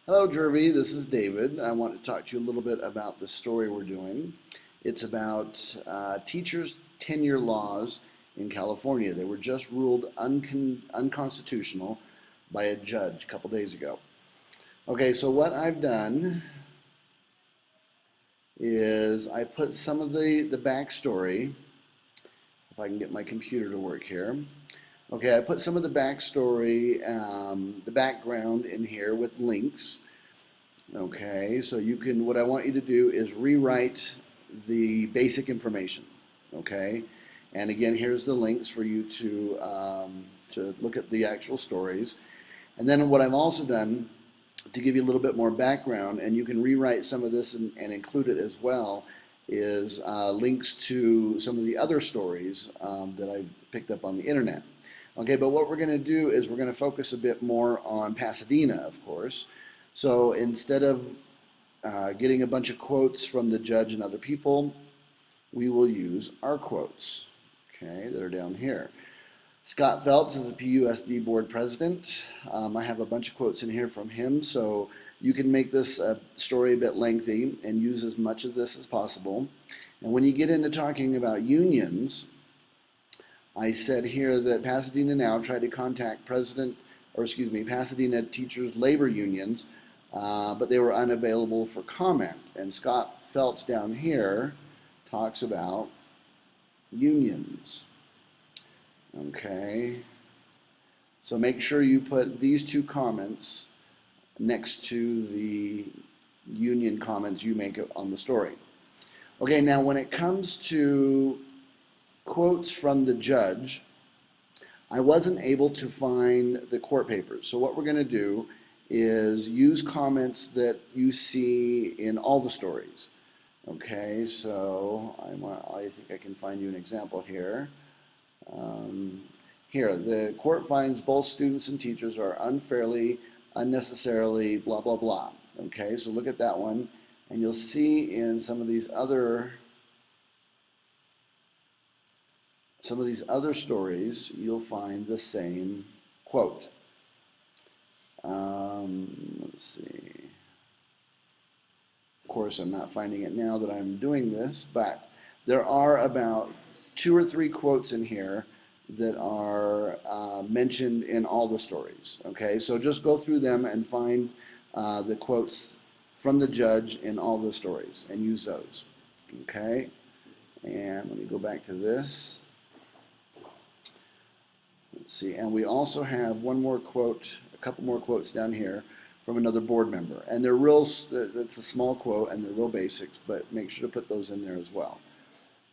Hello, Jervy. This is David. I want to talk to you a little bit about the story we're doing. It's about teachers' tenure laws in California. They were just ruled unconstitutional by a judge a couple days ago. Okay, so what I've done is I put some of the backstory, if I can get my computer to work here. Okay, I put some of the backstory, the background in here with links. Okay, so you can, what I want you to do is rewrite the basic information. Okay, and again, here's the links for you to look at the actual stories. And then what I've also done to give you a little bit more background, and you can rewrite some of this and include it as well, is links to some of the other stories that I picked up on the internet. Okay, but what we're going to do is we're going to focus a bit more on Pasadena, of course. So instead of getting a bunch of quotes from the judge and other people, we will use our quotes, okay, that are down here. Scott Phelps is the PUSD board president. I have a bunch of quotes in here from him, so you can make this story a bit lengthy and use as much of this as possible. And when you get into talking about unions, I said here that Pasadena Now tried to contact Pasadena teachers' labor unions, but they were unavailable for comment. And Scott Phelps down here talks about unions. Okay, so make sure you put these two comments next to the union comments you make on the story. Okay, now when it comes to quotes from the judge, I wasn't able to find the court papers. So what we're going to do is use comments that you see in all the stories. Okay, so I think I can find you an example here. Here, the court finds both students and teachers are unfairly, unnecessarily, blah, blah, blah. Okay, so look at that one, and you'll see in some of these other stories, you'll find the same quote. Let's see. Of course, I'm not finding it now that I'm doing this, but there are about 2 or 3 quotes in here that are mentioned in all the stories. Okay, so just go through them and find the quotes from the judge in all the stories and use those. Okay, and let me go back to this. Let's see, and we also have one more quote, a couple more quotes down here from another board member. And they're real, that's a small quote and they're real basics, but make sure to put those in there as well.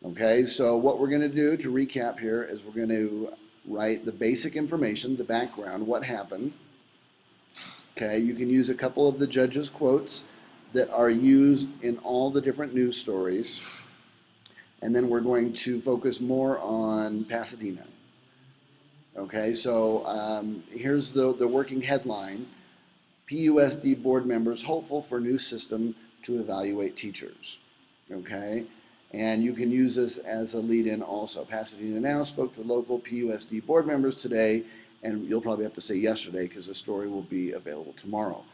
Okay, so what we're going to do to recap here is we're going to write the basic information, the background, what happened. Okay, you can use a couple of the judge's quotes that are used in all the different news stories. And then we're going to focus more on Pasadena. Okay, so here's the working headline. PUSD board members hopeful for new system to evaluate teachers. Okay, and you can use this as a lead-in also. Pasadena Now spoke to local PUSD board members today, and you'll probably have to say yesterday because the story will be available tomorrow.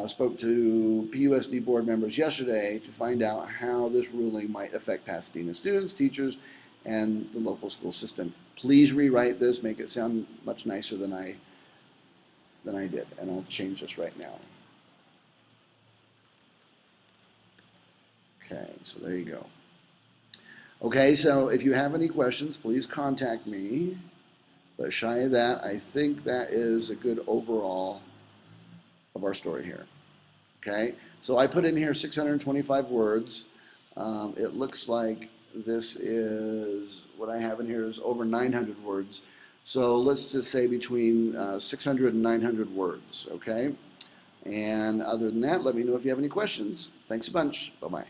Spoke to PUSD board members yesterday to find out how this ruling might affect Pasadena students, teachers, and the local school system. Please rewrite this, make it sound much nicer than I did, and I'll change this right now. Okay, so there you go. Okay, so if you have any questions, please contact me. But shy of that, I think that is a good overall of our story here. Okay, so I put in here 625 words. It looks like this is, what I have in here is over 900 words. So let's just say between 600 and 900 words, okay? And other than that, let me know if you have any questions. Thanks a bunch. Bye-bye.